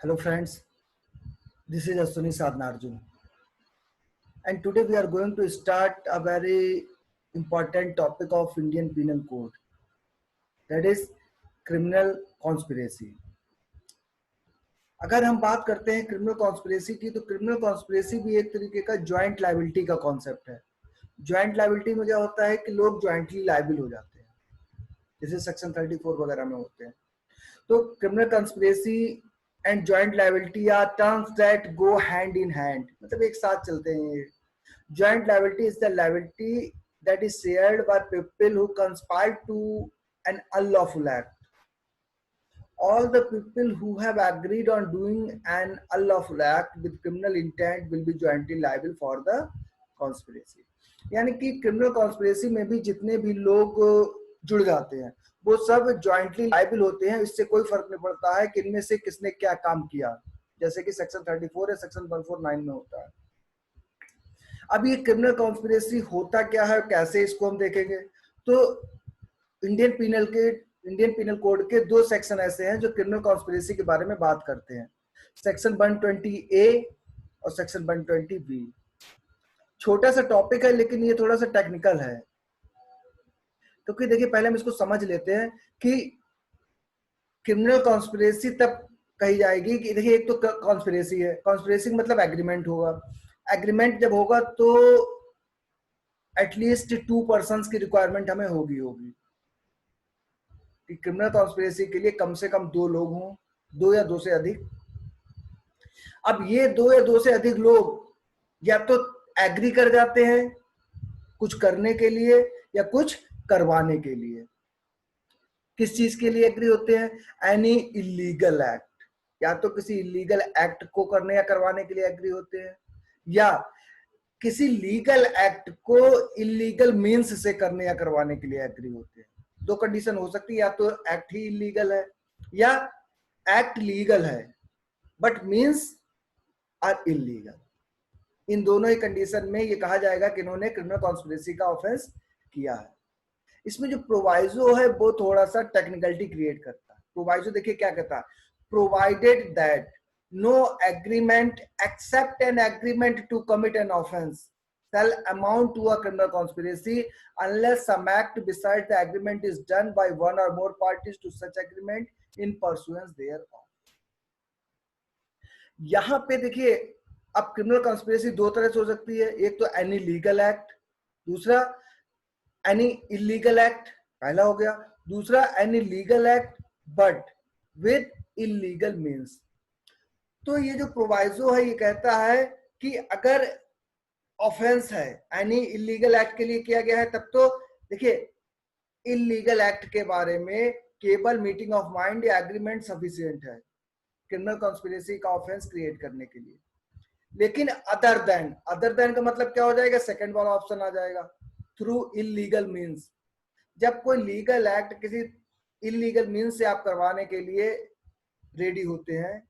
Hello friends, this is Aswini Sadnarjun, and today we are going to start a very important topic of Indian Penal Code, that is criminal conspiracy. अगर हम बात करते हैं criminal conspiracy की, तो criminal conspiracy भी एक तरीके का ज्वाइंट लायबिलिटी का कॉन्सेप्ट है। ज्वाइंट लायबिलिटी में क्या होता है कि लोग ज्वाइंटली लायबिल हो जाते हैं, जैसे सेक्शन 34 वगैरह में होते हैं। तो criminal conspiracy and joint liability are terms that go hand in hand, मतलब एक साथ चलते हैं ये। Joint liability is the liability that is shared by people who conspire to an unlawful act. All the people who have agreed on doing an unlawful act with criminal intent will be jointly liable for the conspiracy. यानी कि criminal conspiracy में भी जितने भी लोग जुड़ जाते हैं वो सब ज्वाइंटली लाइबल होते हैं। इससे कोई फर्क नहीं पड़ता है कि इनमें से किसने क्या काम किया, जैसे कि सेक्शन 34 या सेक्शन 149 में होता है। अब ये क्रिमिनल कॉन्स्पिरेसी होता क्या है, कैसे इसको हम देखेंगे। तो इंडियन पिनल कोड के दो सेक्शन ऐसे हैं जो क्रिमिनल कॉन्स्पिरेसी के बारे में बात करते हैं, सेक्शन 120A और सेक्शन 120B। छोटा सा टॉपिक है लेकिन ये थोड़ा सा टेक्निकल है, क्योंकि देखिए पहले हम इसको समझ लेते हैं कि क्रिमिनल कॉन्स्पिरेसी तब कही जाएगी कि देखिए एक तो कॉन्स्पिरेसी है, कॉन्स्पिरेसी मतलब एग्रीमेंट होगा। एग्रीमेंट जब होगा तो एटलीस्ट 2 पर्सन्स की रिक्वायरमेंट हमें होगी कि क्रिमिनल कॉन्स्पिरेसी के लिए कम से कम 2 लोग हों, 2 या 2 से अधिक। अब ये 2 या 2 से अधिक लोग या तो एग्री कर जाते हैं कुछ करने के लिए या कुछ करवाने के लिए। किस चीज के लिए एग्री होते हैं? एनी इलीगल एक्ट, या तो किसी इलीगल एक्ट को करने या करवाने के लिए एग्री होते हैं, या किसी लीगल एक्ट को इलीगल मींस से करने या करवाने के लिए एग्री होते हैं। 2 कंडीशन हो सकती है, या तो एक्ट ही इलीगल है या एक्ट लीगल है बट मींस आर इलीगल। इन दोनों ही कंडीशन में ये कहा जाएगा कि इन्होंने क्रिमिनल कॉन्स्पिरेसी का ऑफेंस किया है। इसमें जो प्रोवाइजो है वो थोड़ा सा टेक्निकलिटी क्रिएट करता है। प्रोवाइजो देखिए क्या कहता है, provided that no agreement except an agreement to commit an offence shall amount to a criminal conspiracy unless some act besides the agreement is done by one or more parties to such agreement in pursuance thereof. यहां पे देखिए अब criminal conspiracy 2 तरह से हो सकती है, एक तो एनी लीगल एक्ट, दूसरा एनी इलीगल एक्ट, पहला हो गया। दूसरा any legal act but with illegal means. तो ये जो प्रोवाइजो है ये कहता है कि अगर ऑफेंस है एनी इलीगल एक्ट के लिए किया गया है, तब तो देखिए इलीगल एक्ट के बारे में केवल मीटिंग ऑफ माइंड या एग्रीमेंट सफिशिएंट है क्रिमिनल कॉन्स्पिरेसी का ऑफेंस क्रिएट करने के लिए। लेकिन अदर देन का मतलब क्या हो जाएगा? सेकंड वाला ऑप्शन आ जाएगा, थ्रू इलीगल मींस। जब कोई लीगल एक्ट किसी इलीगल मींस से आप करवाने के लिए रेडी होते हैं,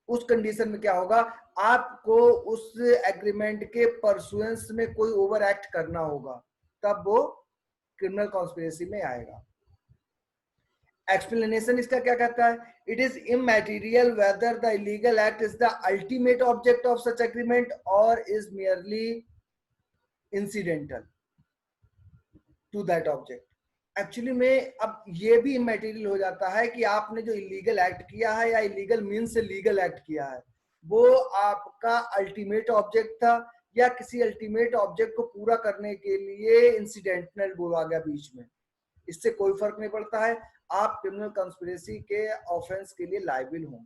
उस कंडीशन में क्या होगा, आपको उस एग्रीमेंट के परसुएंस में कोई ओवर एक्ट करना होगा, तब वो क्रिमिनल कॉन्स्पिरेसी में आएगा। एक्सप्लेनेशन इसका क्या कहता है, it is immaterial whether the illegal act is the ultimate object of such agreement or is merely incidental to that object. Actually में अब ये भी इमैटेरियल हो जाता है कि आपने जो इलीगल एक्ट किया है या इलीगल मींस से लीगल एक्ट किया है वो आपका अल्टीमेट ऑब्जेक्ट था या किसी अल्टीमेट ऑब्जेक्ट को पूरा करने के लिए इंसिडेंटल बोला गया बीच में। इससे कोई फर्क नहीं पड़ता है, आप क्रिमिनल कंस्पिरेसी के ऑफेंस के लिए लायबिल होंगे।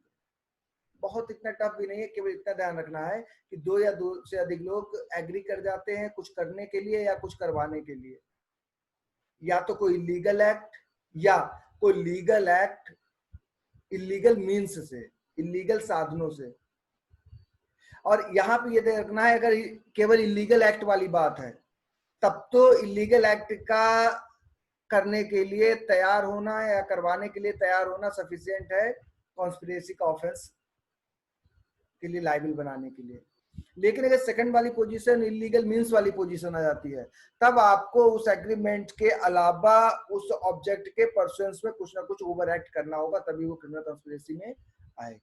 बहुत इतना टफ भी नहीं है, केवल इतना ध्यान रखना है कि 2 या 2 से अधिक लोग एग्री कर जाते हैं कुछ करने के लिए या कुछ करवाने के लिए, या तो कोई लीगल एक्ट या कोई लीगल एक्ट इलीगल मींस से, इलीगल साधनों से। और यहां पे ये देखना है, अगर केवल इलीगल एक्ट वाली बात है तब तो इलीगल एक्ट का करने के लिए तैयार होना या करवाने के लिए तैयार होना सफिशिएंट है कॉन्स्पिरेसी का ऑफेंस के लिए लायबिल बनाने के लिए। लेकिन अगर सेकंड वाली पोजीशन इलीगल मींस वाली पोजीशन आ जाती है, तब आपको उस एग्रीमेंट के अलावा उस ऑब्जेक्ट के परसुएंस में कुछ ना कुछ ओवर एक्ट करना होगा, तभी वो क्रिमिनल कंस्पिरेसी में आएगा।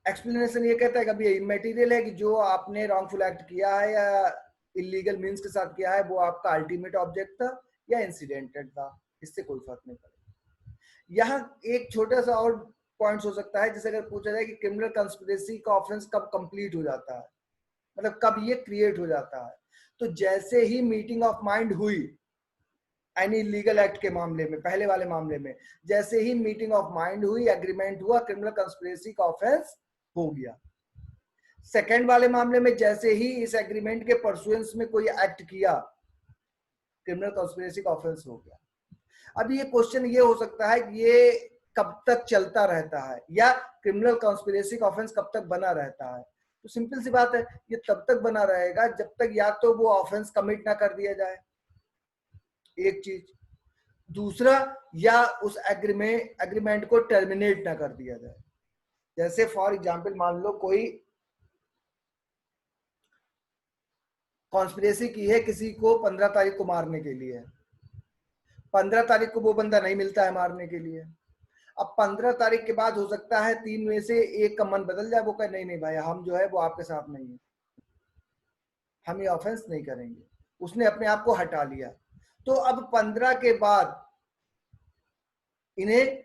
एक्सप्लेनेशन ये कहता है कि अब ये इमैटेरियल है कि जो आपने रॉन्गफुल एक्ट किया है या इलीगल मीन्स के साथ किया है वो आपका अल्टीमेट ऑब्जेक्ट था या इंसिडेंटल था, इससे कोई फर्क नहीं पड़ेगा। यहाँ एक छोटा सा और पॉइंट्स हो सकता है, जैसे अगर पूछा जाए कि क्रिमिनल कंस्पिरेसी का ऑफेंस कब कंप्लीट हो जाता है, मतलब कब ये क्रिएट हो जाता है, तो जैसे ही मीटिंग ऑफ माइंड हुई एनी लीगल एक्ट के मामले में, पहले वाले मामले में जैसे ही मीटिंग ऑफ माइंड हुई, एग्रीमेंट हुआ, क्रिमिनल कंस्पिरेसी का ऑफेंस हो गया। सेकंड वाले मामले में जैसे ही इस एग्रीमेंट के परसुएंस में कोई एक्ट किया, क्रिमिनल कंस्पिरेसी का ऑफेंस हो गया। अब ये क्वेश्चन ये हो सकता है कि ये कब तक चलता रहता है या क्रिमिनल कंस्पिरेसी का ऑफेंस कब तक बना रहता है। तो सिंपल सी बात है, ये तब तक बना रहेगा जब तक या तो वो ऑफेंस कमिट ना कर दिया जाए, एक चीज, दूसरा या उस एग्रीमेंट को टर्मिनेट ना कर दिया जाए। जैसे फॉर एग्जांपल मान लो कोई कॉन्स्पिरेसी की है किसी को 15 तारीख को मारने के लिए, 15 तारीख को वो बंदा नहीं मिलता है मारने के लिए। अब 15 तारीख के बाद हो सकता है 3 में से एक का मन बदल जाए, वो कहे नहीं नहीं भाई हम जो है वो आपके साथ नहीं है, हम ये ऑफेंस नहीं करेंगे, उसने अपने आप को हटा लिया। तो अब 15 के बाद इन्हें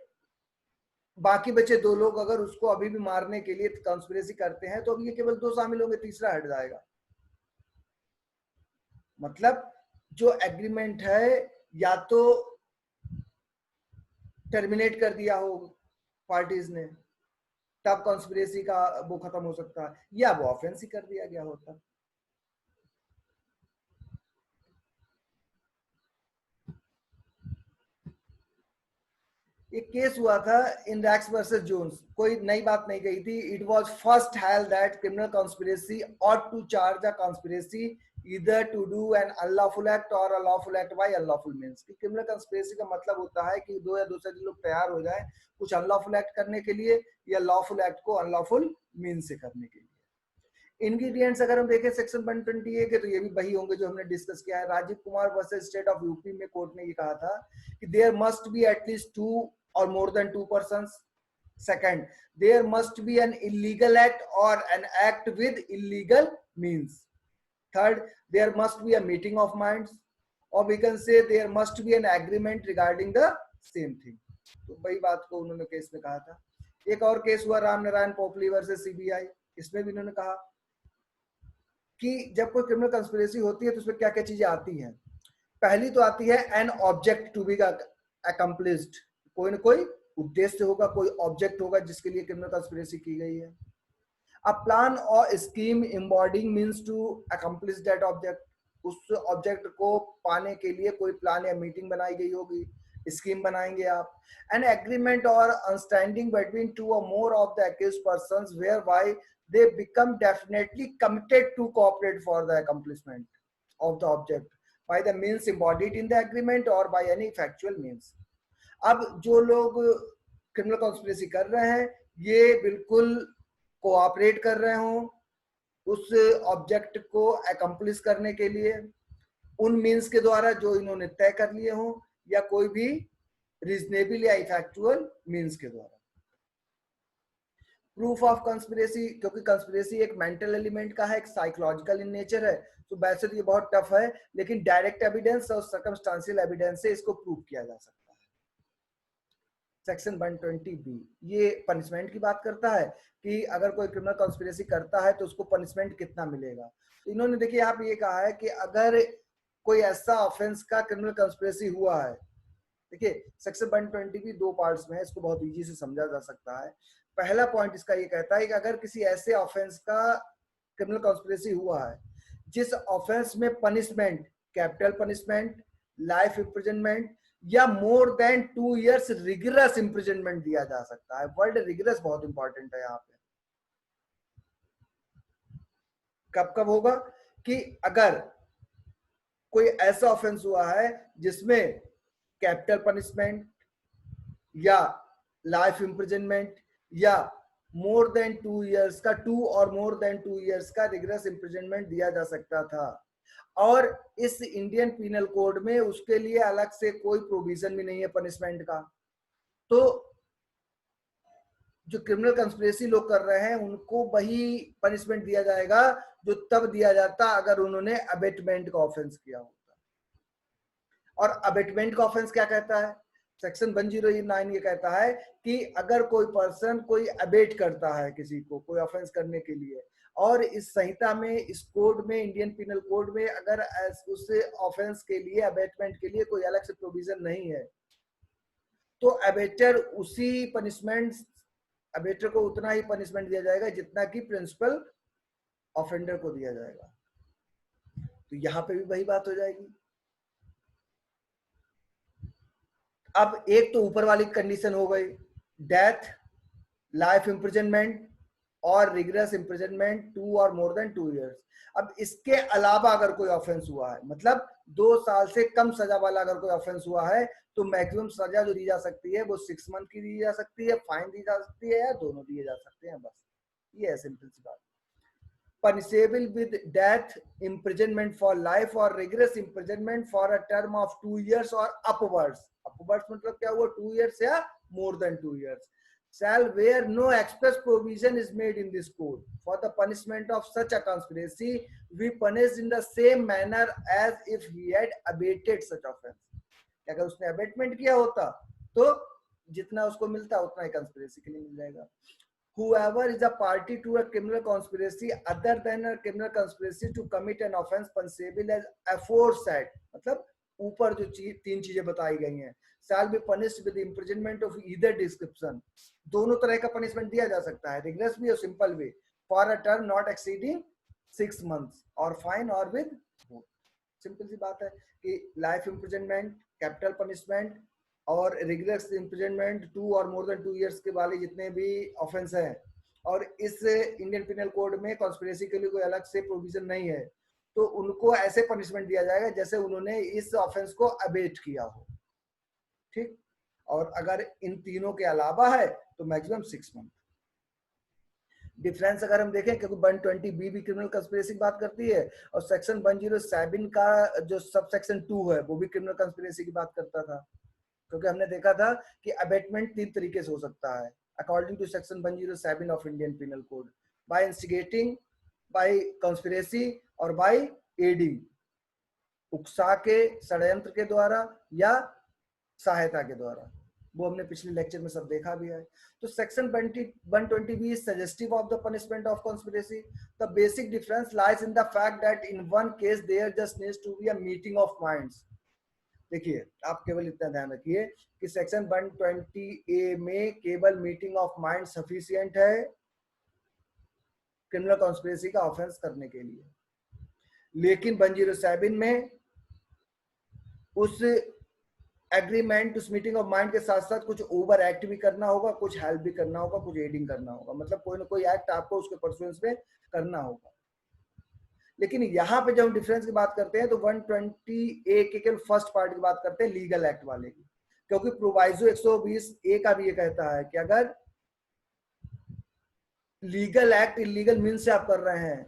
बाकी बचे 2 लोग अगर उसको अभी भी मारने के लिए कॉन्स्पिरेसी करते हैं तो अब ये केवल 2 शामिल होंगे, तीसरा हट जाएगा। मतलब जो एग्रीमेंट है या तो टर्मिनेट कर दिया हो पार्टीज ने, तब कॉन्स्पिरेसी का वो खत्म हो सकता है, या वो ऑफेंस ही कर दिया गया होता। एक केस हुआ था इन रैक्स वर्सेस जोन्स, कोई नई बात नहीं कही थी। It was first held that criminal conspiracy ought to charge a conspiracy either to do an unlawful act or a lawful act by unlawful means। कि क्रिमिनल कॉन्स्पिरेसी का मतलब होता है कि 2 या 2 से अधिक लोग तैयार हो जाएं कुछ अनलॉफुल एक्ट करने के लिए या लॉफुल एक्ट को अनलॉफुल मीन्स से करने के लिए। इंग्रेडिएंट्स अगर हम देखें सेक्शन 120A के, तो ये भी वही होंगे जो हमने डिस्कस किया है। Rajiv Kumar versus state of UP में कोर्ट ने ये कहा था कि there must be at least 2 or more than 2 persons. Second, there must be an illegal act or an act with illegal means. Third, there must be a meeting of minds, or we can say there must be an agreement regarding the same thing. तो वही बात को उन्होंने case में कहा था। एक और केस हुआ राम नारायण पोपली वर्सेस सीबीआई, इसमें भी उन्होंने कहा कि जब कोई क्रिमिनल कंस्पिरेसी होती है तो उसमें क्या क्या चीजें आती हैं। पहली तो आती है an object to be accomplished, कोई ना कोई उद्देश्य होगा, कोई ऑब्जेक्ट होगा जिसके लिए क्रिमिनल कंस्पिरेसी की गई है। अ प्लान और scheme embodying means to accomplish that object, उस ऑब्जेक्ट को पाने के लिए कोई प्लान या मीटिंग बनाई गई होगी, स्कीम बनाएंगे आप। एन एग्रीमेंट और understanding between 2 or more of the accused persons whereby they become definitely committed to cooperate for the accomplishment of the object by the means embodied in the agreement or by any factual means। अब जो लोग criminal conspiracy कर रहे हैं ये बिल्कुल cooperate कर रहे हों उस ऑब्जेक्ट को अकम्प्लिश करने के लिए उन मीन्स के द्वारा जो इन्होंने तय कर लिए हों या कोई भी रीजनेबल या इफेक्चुअल मीन्स के द्वारा। प्रूफ ऑफ कंस्पिरेसी, क्योंकि कंस्पिरेसी एक मेंटल एलिमेंट का है, एक साइकोलॉजिकल इन नेचर है, तो वैसे तो ये बहुत टफ है, लेकिन डायरेक्ट एविडेंस और सर्कमस्टांशियल एविडेंस से इसको प्रूव किया जा सकता है। सेक्शन 120B ये पनिशमेंट की बात करता है कि अगर कोई क्रिमिनल कॉन्स्पिरेसी करता है तो उसको पनिशमेंट कितना मिलेगा। तो इन्होंने देखिए यहाँ पे ये कहा है कि अगर कोई ऐसा ऑफेंस का क्रिमिनल कॉन्स्पिरेसी हुआ है, देखिए सेक्शन 120B 2 पार्ट्स में है, इसको बहुत इजी से समझा जा सकता है। पहला पॉइंट इसका ये कहता है कि अगर किसी ऐसे ऑफेंस का क्रिमिनल कॉन्स्पिरेसी हुआ है जिस ऑफेंस में punishment capital punishment, life imprisonment या more than 2 years rigorous imprisonment दिया जा सकता है। वर्ड रिगरस बहुत इंपॉर्टेंट है यहाँ पे। कब कब होगा कि अगर कोई ऐसा ऑफेंस हुआ है जिसमें कैपिटल पनिशमेंट या लाइफ इम्प्रिजनमेंट या मोर देन 2 years का 2 or more than 2 years का रिगरस इम्प्रिजनमेंट दिया जा सकता था, और इस इंडियन पीनल कोड में उसके लिए अलग से कोई प्रोविजन भी नहीं है पनिशमेंट का। तो जो क्रिमिनल कंस्पिरेसी लोग कर रहे हैं उनको वही पनिशमेंट दिया जाएगा जो तब दिया जाता अगर उन्होंने अबेटमेंट का ऑफेंस किया होता। और अबेटमेंट का ऑफेंस क्या कहता है? सेक्शन 109 ये कहता है कि अगर कोई पर्सन कोई अबेट करता है किसी को कोई ऑफेंस करने के लिए, और इस संहिता में, इस कोड में, इंडियन पिनल कोड में अगर उस ऑफेंस के लिए, अबेटमेंट के लिए कोई अलग से प्रोविजन नहीं है, तो अबेटर उसी पनिशमेंट, अबेटर को उतना ही पनिशमेंट दिया जाएगा जितना कि प्रिंसिपल ऑफेंडर को दिया जाएगा। तो यहां पे भी वही बात हो जाएगी। अब एक तो ऊपर वाली कंडीशन हो गई, डेथ, लाइफ इम्प्रिजनमेंट और रिग्रेस इम्प्रिजनमेंट 2 और मोर देन 2 years। अब इसके अलावा अगर कोई ऑफेंस हुआ है, मतलब 2 साल से कम सजा वाला अगर कोई ऑफेंस हुआ है, तो मैक्सिमम सजा जो दी जा सकती है वो 6 month की दी जा सकती है, फाइन दी जा सकती है, या दोनों दिए जा सकते हैं। बस ये है सिंपल सी बात। Punishable with death, imprisonment for life और rigorous imprisonment for a term of 2 years or upwards। upwards मतलब क्या हुआ? 2 years या more than 2 years। shall where no express provision is made in this code for the punishment of such a conspiracy be punished in the same manner as if he had abated such offense। अगर उसने abetment किया होता तो जितना उसको मिलता उतना ही conspiracy के लिए मिल जाएगा। Whoever is a party to a criminal conspiracy other than a criminal conspiracy to commit an offense punishable as aforesaid, मतलब ऊपर जो तीन चीजें बताई गई हैं, shall be punished with imprisonment of either description। दोनों तरह का पनिशमेंट दिया जा सकता है, रिग्रेस भी और सिंपल भी, for a term not exceeding 6 months और फाइन और विद। सिंपल सी बात है कि लाइफ इम्प्रिजनमेंट, कैपिटल पनिशमेंट और रिग्रेस इम्प्रिजनमेंट 2 और मोर देन 2 years के वाले जितने भी ऑफेंस हैं, और इस इंडियन पिनल कोड में कॉन्स्पिरेसी के लिए कोई अलग से प्रोविजन नहीं है, तो उनको ऐसे पनिशमेंट दिया जाएगा जैसे उन्होंने इस ऑफेंस को अबेट किया हो। ठीक, और अगर इन तीनों के अलावा है तो मैक्सिमम 6 month। डिफरेंस अगर हम देखें, क्योंकि 120B भी क्रिमिनल कंस्पिरेसी की बात करती है, और सेक्शन 107 का जो सब सेक्शन 2 है वो भी क्रिमिनल कंस्पिरेसी की बात करता था। क्योंकि हमने देखा था कि अबेटमेंट 3 तरीके से हो सकता है according to section 107 of Indian penal code, by instigating, by conspiracy और बाय एडिंग, उकसा के, षड्यंत्र के द्वारा या सहायता के द्वारा। वो हमने पिछले लेक्चर में सब देखा भी है। तो section 120B is suggestive of the punishment of conspiracy। The basic difference lies in the fact that in one case there just needs to be a meeting of minds। देखिए, आप केवल इतना ध्यान रखिए कि सेक्शन 120A में केवल meeting of mind sufficient है क्रिमिनल कॉन्स्पिरेसी का ऑफेंस करने के लिए, लेकिन 107 में उस एग्रीमेंट, उस मीटिंग ऑफ माइंड के साथ साथ कुछ ओवर एक्ट भी करना होगा, कुछ हेल्प भी करना होगा, कुछ एडिंग करना होगा, मतलब कोई ना कोई एक्ट आपको उसके परसुएंस में करना होगा। लेकिन यहाँ पे जब हम डिफरेंस की बात करते हैं तो 120A के केवल फर्स्ट पार्ट की बात करते हैं, लीगल एक्ट वाले की, क्योंकि प्रोवाइजो 120A का भी ये कहता है कि अगर लीगल एक्ट इलीगल मीन से आप कर रहे हैं,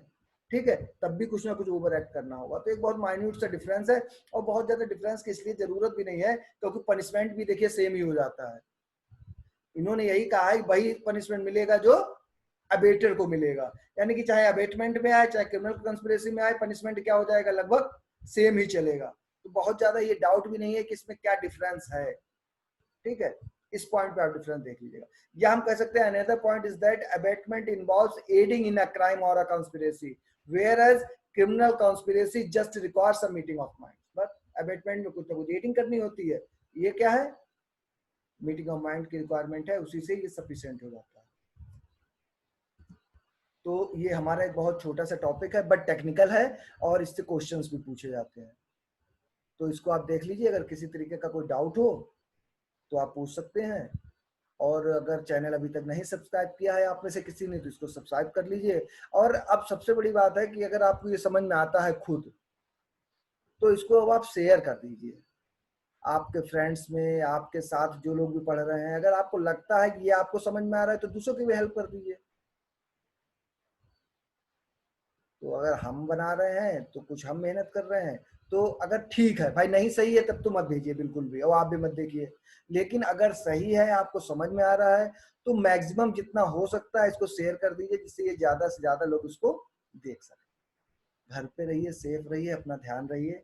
ठीक है, तब भी कुछ ना कुछ ओवर एक्ट करना होगा। तो एक बहुत माइन्यूट सा डिफरेंस है, और बहुत ज्यादा डिफरेंस की इसलिए जरूरत भी नहीं है क्योंकि पनिशमेंट भी देखिए सेम ही हो जाता है। इन्होंने यही कहा है वही पनिशमेंट मिलेगा जो अबेटर को मिलेगा, यानी कि चाहे अबेटमेंट में आए चाहे क्रिमिनल कंस्पिरेसी में आए, पनिशमेंट क्या हो जाएगा, लगभग सेम ही चलेगा। तो बहुत ज्यादा ये डाउट भी नहीं है कि इसमें क्या डिफरेंस है। ठीक है, इस पॉइंट पे आप डिफरेंस देख लीजिएगा। या हम कह सकते हैं another point is that abetment involves aiding in a crime or a conspiracy, whereas criminal conspiracy just requires a meeting of mind. But abetment में कुछ ना कुछ एडिंग करनी होती है, ये क्या है, मीटिंग ऑफ माइंड की रिक्वायरमेंट है, उसी से ये सफिशिएंट हो जाता है। तो ये हमारा एक बहुत छोटा सा टॉपिक है बट टेक्निकल है, और इससे क्वेश्चंस भी पूछे जाते हैं। तो इसको आप देख लीजिए, अगर किसी तरीके का कोई डाउट हो तो आप पूछ सकते हैं। और अगर चैनल अभी तक नहीं सब्सक्राइब किया है आप में से किसी ने तो इसको सब्सक्राइब कर लीजिए। और अब सबसे बड़ी बात है कि अगर आपको ये समझ में आता है खुद, तो इसको अब आप शेयर कर दीजिए आपके फ्रेंड्स में, आपके साथ जो लोग भी पढ़ रहे हैं। अगर आपको लगता है कि ये आपको समझ में आ रहा है तो दूसरों की भी हेल्प कर दीजिए। तो अगर हम बना रहे हैं तो कुछ हम मेहनत कर रहे हैं, तो अगर ठीक है भाई, नहीं सही है तब तो मत भेजिए बिल्कुल भी, और आप भी मत देखिए। लेकिन अगर सही है, आपको समझ में आ रहा है, तो मैक्सिमम जितना हो सकता है इसको शेयर कर दीजिए, जिससे ये ज्यादा से ज्यादा लोग इसको देख सकें। घर पे रहिए, सेफ रहिए, अपना ध्यान रहिए,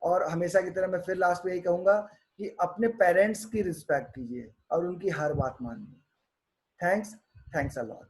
और हमेशा की तरह मैं फिर लास्ट में यही कहूंगा कि अपने पेरेंट्स की रिस्पेक्ट कीजिए और उनकी हर बात मानिए। Thanks, thanks a lot.